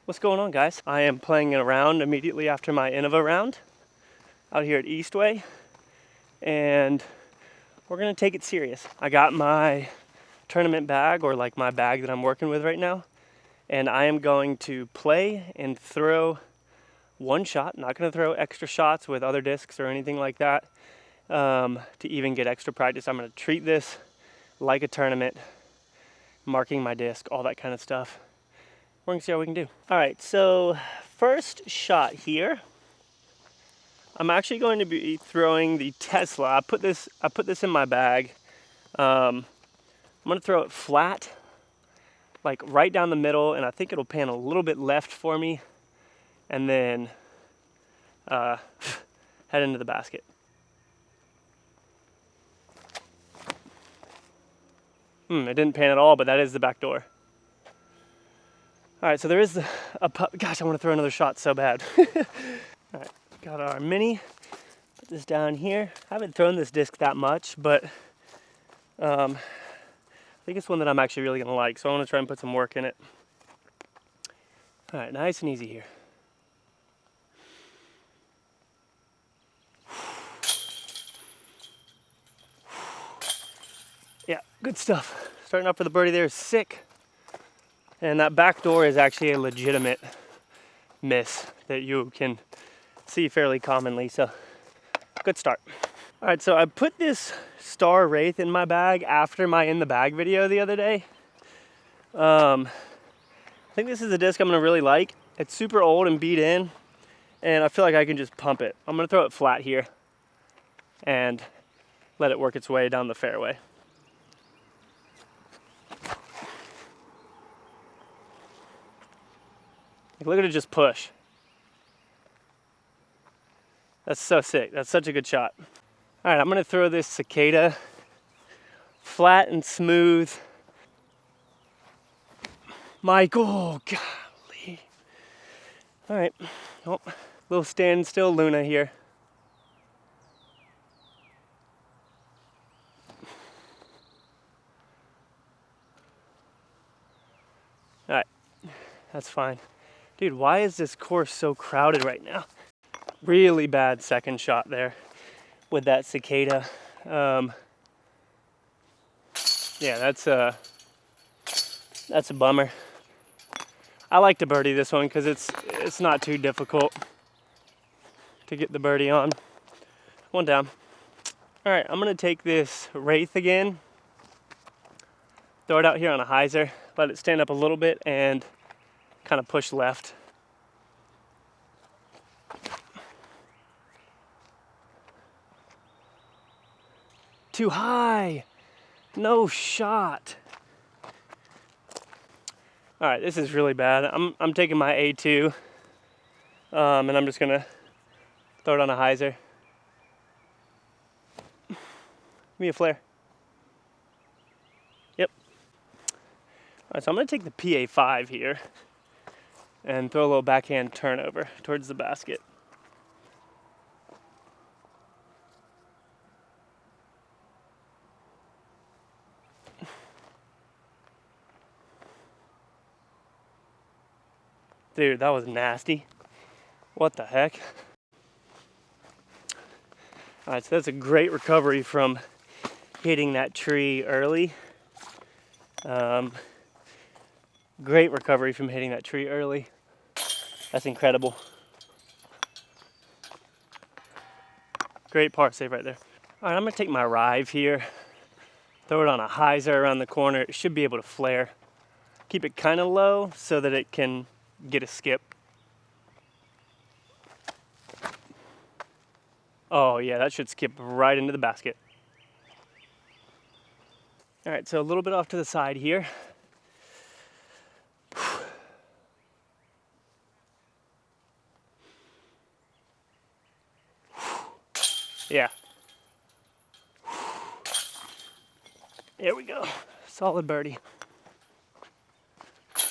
What's going on, guys? I am playing around immediately after my Innova round out here at Eastway, and we're gonna take it serious. I got my tournament bag, or like my bag that I'm working with right now, and I am going to play and throw one shot. Not gonna throw extra shots with other discs or anything like that to even get extra practice. I'm gonna treat this like a tournament, marking my disc, all that kind of stuff. We're gonna see how we can do. All right, so first shot here. I'm actually going to be throwing the Tesla. I put this in my bag. I'm gonna throw it flat, like right down the middle, and I think it'll pan a little bit left for me, and then head into the basket. It didn't pan at all, but that is the back door. All right, so there is gosh, I want to throw another shot so bad. All right, got our mini. Put this down here. I haven't thrown this disc that much, but I think it's one that I'm actually really gonna like, so I want to try and put some work in it. All right, nice and easy here. Yeah, good stuff. Starting off for the birdie there is sick. And that back door is actually a legitimate miss that you can see fairly commonly, so good start. All right, so I put this Star Wraith in my bag after my in the bag video the other day. I think this is a disc I'm gonna really like. It's super old and beat in, and I feel like I can just pump it. I'm gonna throw it flat here and let it work its way down the fairway. Like, look at it just push. That's so sick. That's such a good shot. All right, I'm gonna throw this Cicada flat and smooth. Michael, golly. All right, oh, little standstill Luna here. All right, that's fine. Dude, why is this course so crowded right now? Really bad second shot there with that Cicada. Yeah, that's a bummer. I like to birdie this one because it's not too difficult to get the birdie on. One down. All right, I'm gonna take this Wraith again, throw it out here on a hyzer, let it stand up a little bit, and kind of push left. Too high, no shot. All right, this is really bad. I'm taking my A2, and I'm just gonna throw it on a hyzer. Give me a flare. Yep. All right, so I'm gonna take the PA5 here and throw a little backhand turnover towards the basket. Dude, that was nasty. What the heck? All right, so that's a great recovery from hitting that tree early. Great recovery from hitting that tree early. That's incredible. Great par save right there. All right, I'm gonna take my Rive here, throw it on a hyzer around the corner. It should be able to flare. Keep it kind of low so that it can get a skip. Oh yeah, that should skip right into the basket. All right, so a little bit off to the side here. Yeah. There we go. Solid birdie. I'm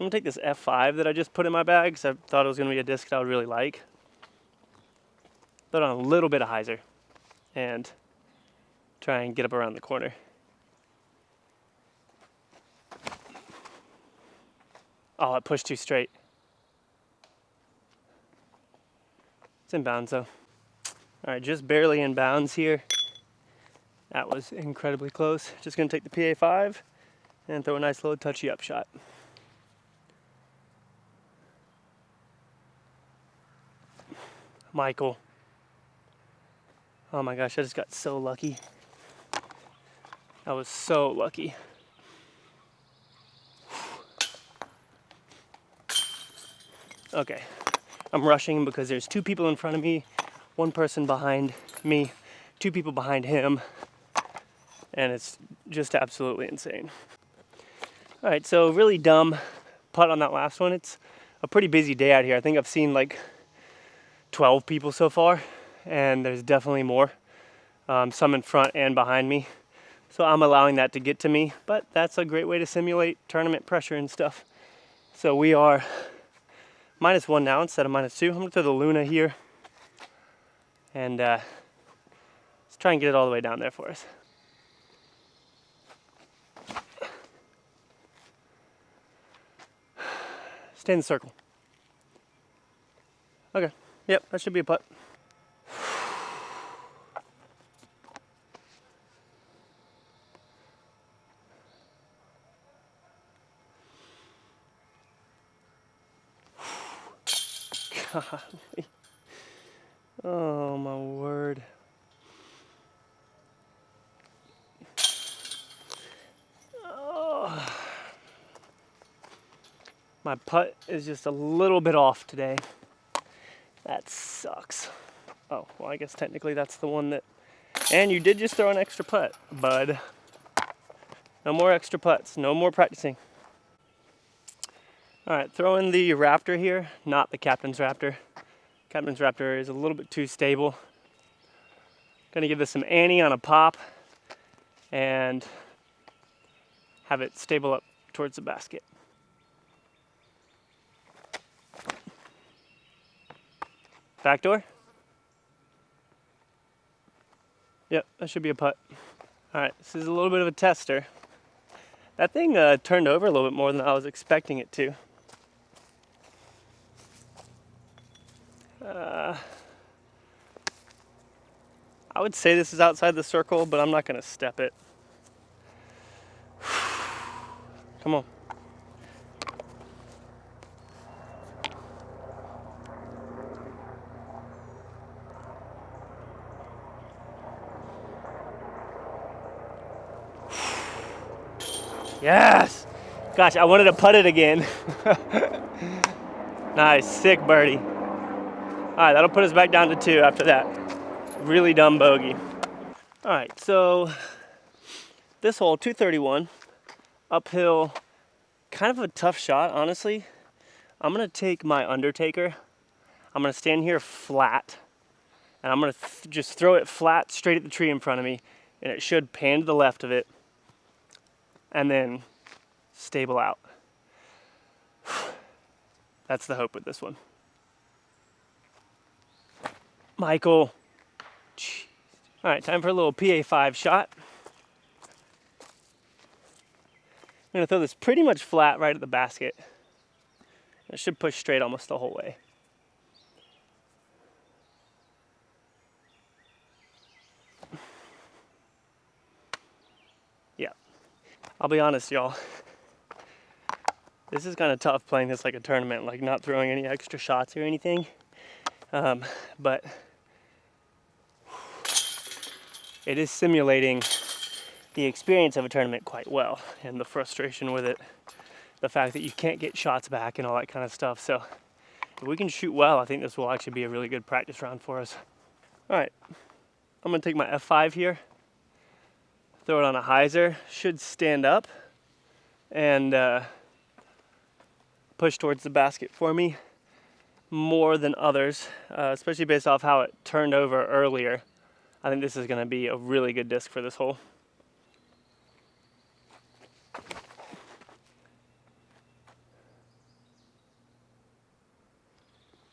gonna take this F5 that I just put in my bag because I thought it was gonna be a disc that I would really like. Throw it on a little bit of hyzer and try and get up around the corner. Oh, it pushed too straight. It's in bounds though. All right, just barely in bounds here. That was incredibly close. Just gonna take the PA5 and throw a nice little touchy up shot. Michael. Oh my gosh, I just got so lucky. I was so lucky. Okay, I'm rushing because there's 2 people in front of me, 1 person behind me, 2 people behind him, and it's just absolutely insane. All right, so really dumb putt on that last one. It's a pretty busy day out here. I think I've seen like 12 people so far, and there's definitely more, some in front and behind me. So I'm allowing that to get to me, but that's a great way to simulate tournament pressure and stuff. So we are -1 now instead of -2. I'm gonna throw the Luna here, and let's try and get it all the way down there for us. Stay in the circle. Okay, yep, that should be a putt. Golly. Oh my word. Oh. My putt is just a little bit off today. That sucks. Oh, well, I guess technically that's the one that... And you did just throw an extra putt, bud. No more extra putts, no more practicing. All right, throw in the Raptor here, not the Captain's Raptor. Captain's Raptor is a little bit too stable. Gonna give this some Annie on a pop and have it stable up towards the basket. Backdoor? Yep, that should be a putt. All right, this is a little bit of a tester. That thing turned over a little bit more than I was expecting it to. I would say this is outside the circle, but I'm not gonna step it. Come on. Yes! Gosh, I wanted to putt it again. Nice, sick birdie. All right, that'll put us back down to 2 after that. Really dumb bogey. All right, so this hole, 231, uphill, kind of a tough shot, honestly. I'm gonna take my Undertaker. I'm gonna stand here flat, and I'm gonna just throw it flat straight at the tree in front of me, and it should pan to the left of it, and then stable out. That's the hope with this one. Michael. Jeez. All right, time for a little PA5 shot. I'm gonna throw this pretty much flat right at the basket. It should push straight almost the whole way. Yeah, I'll be honest, y'all. This is kind of tough playing this like a tournament, like not throwing any extra shots or anything. But it is simulating the experience of a tournament quite well, and the frustration with it, the fact that you can't get shots back and all that kind of stuff. So if we can shoot well, I think this will actually be a really good practice round for us. All right, I'm gonna take my F5 here, throw it on a hyzer, should stand up and push towards the basket for me more than others, especially based off how it turned over earlier. I think this is gonna be a really good disc for this hole.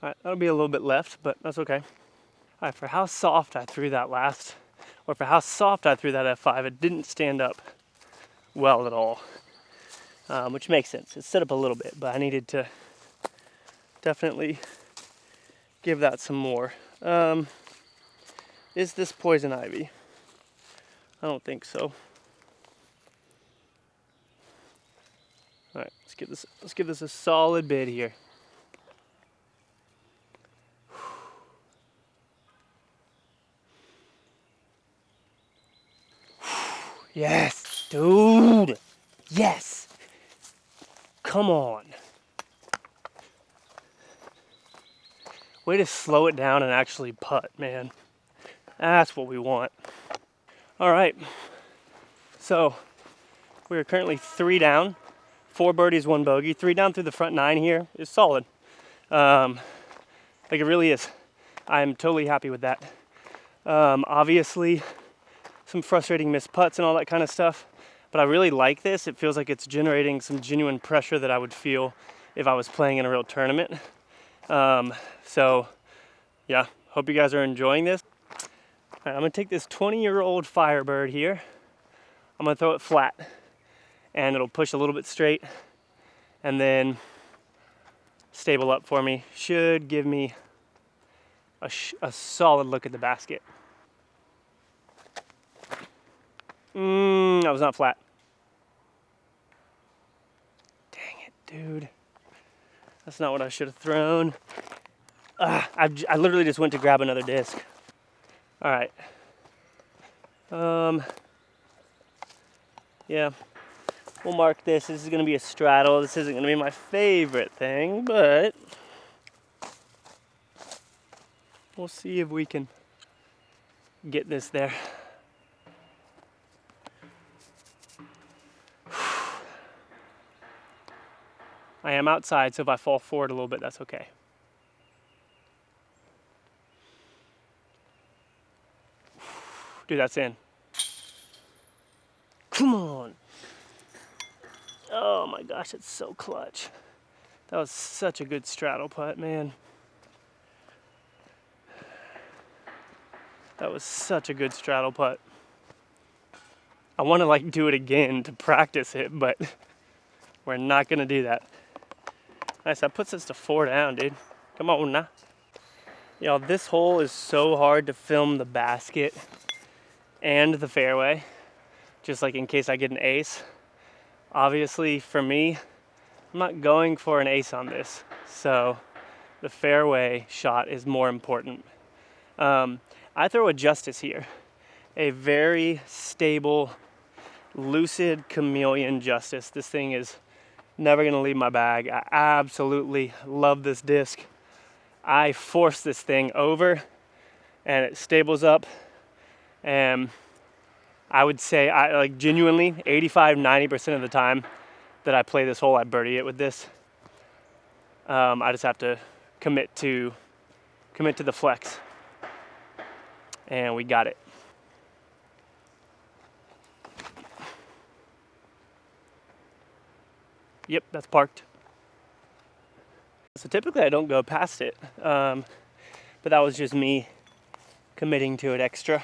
All right, that'll be a little bit left, but that's okay. All right, for how soft I threw that last, or for how soft I threw that F5, it didn't stand up well at all. which makes sense. It's set up a little bit, but I needed to definitely give that some more. Is this poison ivy? I don't think so. All right, let's give this a solid bid here. Yes, dude. Yes. Come on. Way to slow it down and actually putt, man. That's what we want. All right. So we are currently 3 down, 4 birdies, 1 bogey. 3 down through the front 9 here is solid. Like it really is. I'm totally happy with that. Obviously, some frustrating missed putts and all that kind of stuff. But I really like this. It feels like it's generating some genuine pressure that I would feel if I was playing in a real tournament. So, yeah, hope you guys are enjoying this. All right, I'm gonna take this 20-year-old Firebird here. I'm gonna throw it flat, and it'll push a little bit straight, and then stable up for me. Should give me a solid look at the basket. That was not flat. Dang it, dude. That's not what I should have thrown. I literally just went to grab another disc. All right. Yeah, we'll mark this. This is gonna be a straddle. This isn't gonna be my favorite thing, but we'll see if we can get this there. I am outside, so if I fall forward a little bit, that's okay. Dude, that's in. Come on. Oh my gosh, it's so clutch. That was such a good straddle putt, man. That was such a good straddle putt. I want to like do it again to practice it, but we're not gonna do that. Nice, that puts us to 4 down, dude. Come on now. Y'all, this hole is so hard to film the basket and the fairway, just like in case I get an ace. Obviously, for me, I'm not going for an ace on this, so the fairway shot is more important. I throw a Justice here, a very stable, lucid chameleon Justice. This thing is never gonna leave my bag. I absolutely love this disc. I force this thing over and it stables up, and I would say I like genuinely 85-90% of the time that I play this hole, I birdie it with this. I just have to commit to the flex, and we got it. Yep, that's parked. So typically I don't go past it, but that was just me committing to it extra.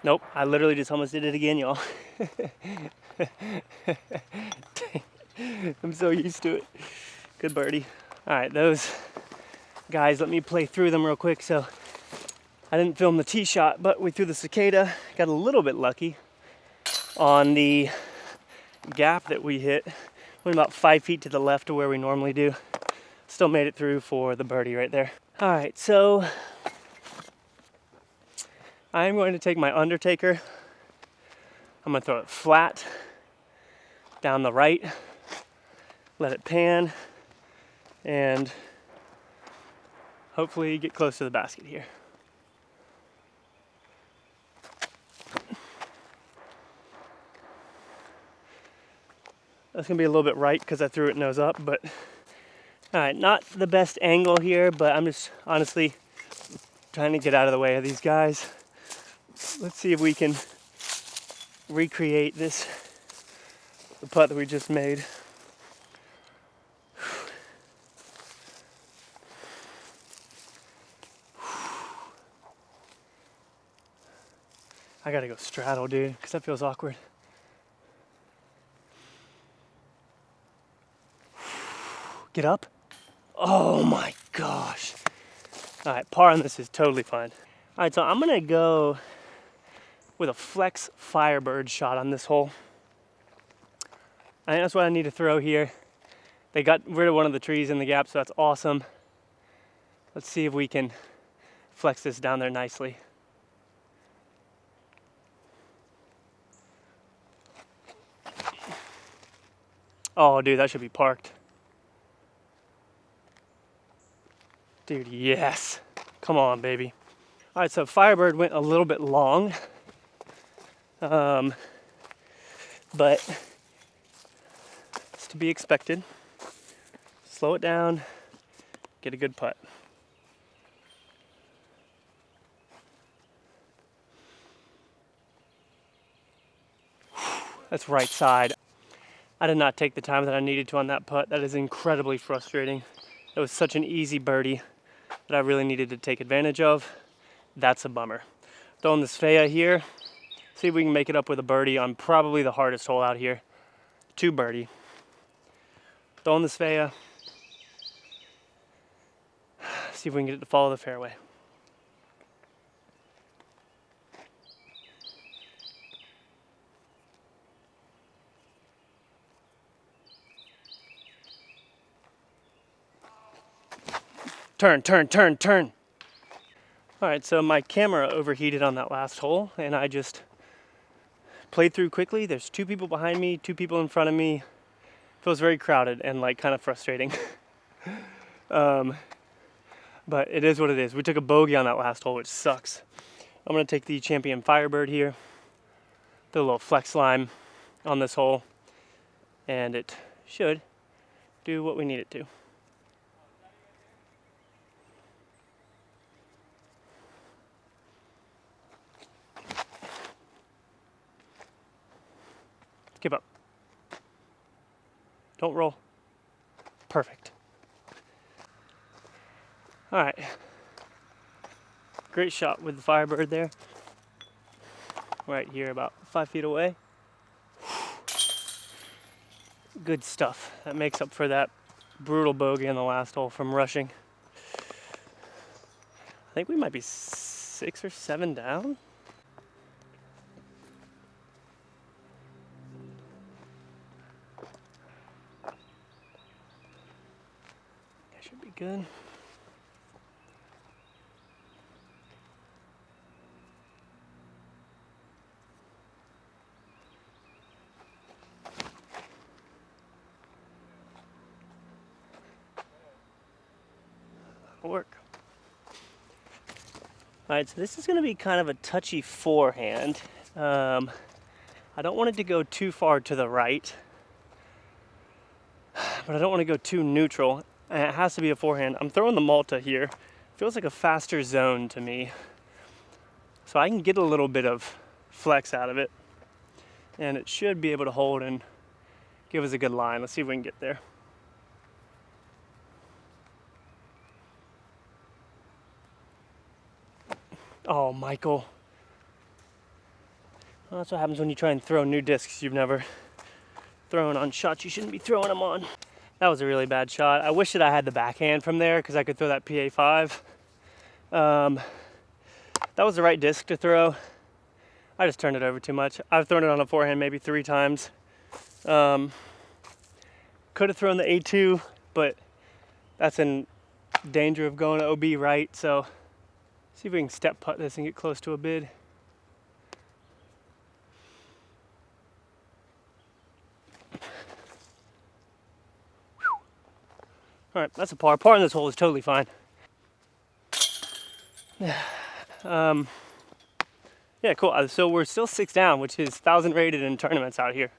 Nope, I literally just almost did it again, y'all. I'm so used to it. Good birdie. All right, those guys, let me play through them real quick. So I didn't film the tee shot, but we threw the cicada, got a little bit lucky on the gap that we hit. Went about 5 feet to the left of where we normally do. Still made it through for the birdie right there. All right, so I'm going to take my Undertaker. I'm gonna throw it flat down the right, let it pan, and hopefully get close to the basket here. That's gonna be a little bit right because I threw it nose up, but all right, not the best angle here, but I'm just honestly trying to get out of the way of these guys. Let's see if we can recreate the putt that we just made. I gotta go straddle, dude, because that feels awkward. Get up. Oh my gosh. All right, par on this is totally fine. All right, so I'm gonna go with a flex Firebird shot on this hole. I think that's what I need to throw here. They got rid of one of the trees in the gap, so that's awesome. Let's see if we can flex this down there nicely. Oh, dude, that should be parked. Dude, yes. Come on, baby. All right, so Firebird went a little bit long, but it's to be expected. Slow it down, get a good putt. That's right side. I did not take the time that I needed to on that putt. That is incredibly frustrating. It was such an easy birdie that I really needed to take advantage of. That's a bummer. Throwing this Faya here. See if we can make it up with a birdie on probably the hardest hole out here. 2 birdie. Throwing this Faya. See if we can get it to follow the fairway. Turn, turn, turn, turn. All right, so my camera overheated on that last hole and I just played through quickly. There's 2 people behind me, 2 people in front of me. Feels very crowded and like kind of frustrating. But it is what it is. We took a bogey on that last hole, which sucks. I'm gonna take the Champion Firebird here, do a little flex line on this hole, and it should do what we need it to. Give up. Don't roll. Perfect. All right. Great shot with the Firebird there. Right here, about 5 feet away. Good stuff. That makes up for that brutal bogey in the last hole from rushing. I think we might be 6 or 7 down. That should be good. That'll work. All right, so this is going to be kind of a touchy forehand. I don't want it to go too far to the right, but I don't want to go too neutral. And it has to be a forehand. I'm throwing the Malta here. Feels like a faster zone to me. So I can get a little bit of flex out of it. And it should be able to hold and give us a good line. Let's see if we can get there. Oh, Michael. Well, that's what happens when you try and throw new discs you've never thrown on shots you shouldn't be throwing them on. That was a really bad shot. I wish that I had the backhand from there because I could throw that PA5. That was the right disc to throw. I just turned it over too much. I've thrown it on a forehand maybe 3 times. Could have thrown the A2, but that's in danger of going to OB right, so see if we can step putt this and get close to a bid. All right, that's a par. Par in this hole is totally fine. Yeah, cool. So we're still 6 down, which is 1,000 rated in tournaments out here.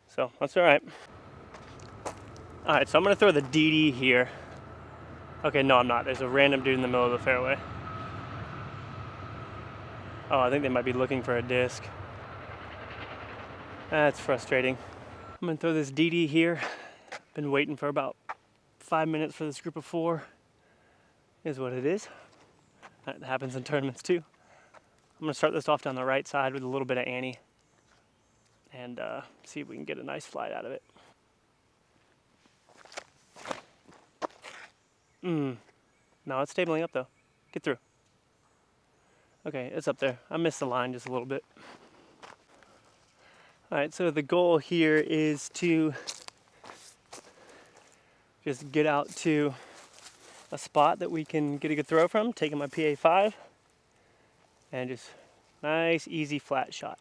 So that's all right. All right, so I'm gonna throw the DD here. Okay, no, I'm not. There's a random dude in the middle of the fairway. Oh, I think they might be looking for a disc. That's frustrating. I'm gonna throw this DD here. Been waiting for about 5 minutes for this group of 4. Is what it is. That happens in tournaments too. I'm gonna start this off down the right side with a little bit of Annie and see if we can get a nice flight out of it. No, it's stabling up though. Get through. Okay, it's up there. I missed the line just a little bit. All right, so the goal here is to just get out to a spot that we can get a good throw from, taking my PA5, and just nice, easy, flat shot.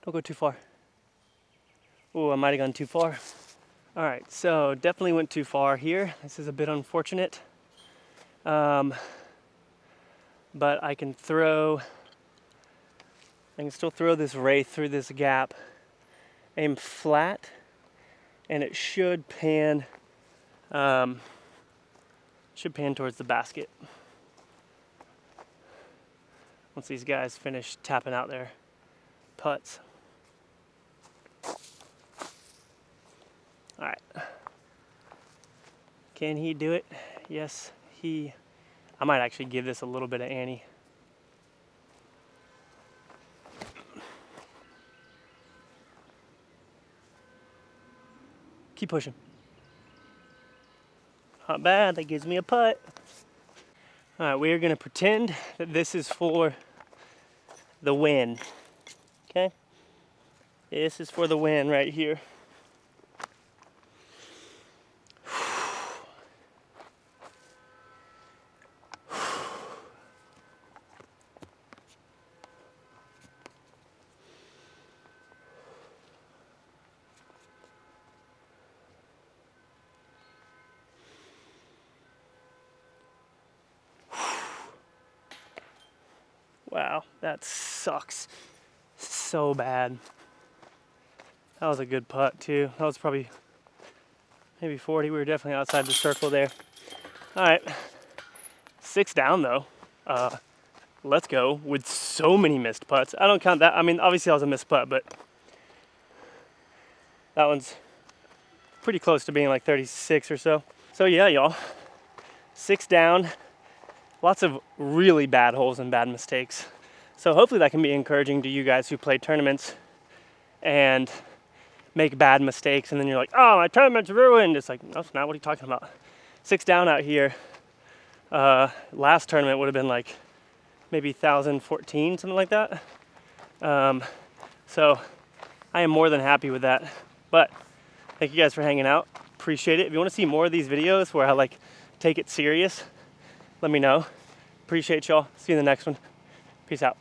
Don't go too far. Oh, I might have gone too far. All right, so definitely went too far here. This is a bit unfortunate. But I can still throw this wraith through this gap, aim flat, and it should pan towards the basket. Once these guys finish tapping out their putts. All right. Can he do it? Yes, I might actually give this a little bit of Annie. Keep pushing. Not bad, that gives me a putt. All right, we are gonna pretend that this is for the win, okay? This is for the win right here. Wow, that sucks so bad. That was a good putt too. That was probably maybe 40. We were definitely outside the circle there. All right, 6 down though. Let's go with so many missed putts. I don't count that. I mean, obviously that was a missed putt, but that one's pretty close to being like 36 or so. So yeah, y'all, 6 down. Lots of really bad holes and bad mistakes. So hopefully that can be encouraging to you guys who play tournaments and make bad mistakes, and then you're like, oh, my tournament's ruined. It's like, no, it's not. What are you talking about? 6 down out here. Last tournament would have been like maybe 1,014, something like that. So I am more than happy with that. But thank you guys for hanging out. Appreciate it. If you want to see more of these videos where I like take it serious, let me know. Appreciate y'all. See you in the next one. Peace out.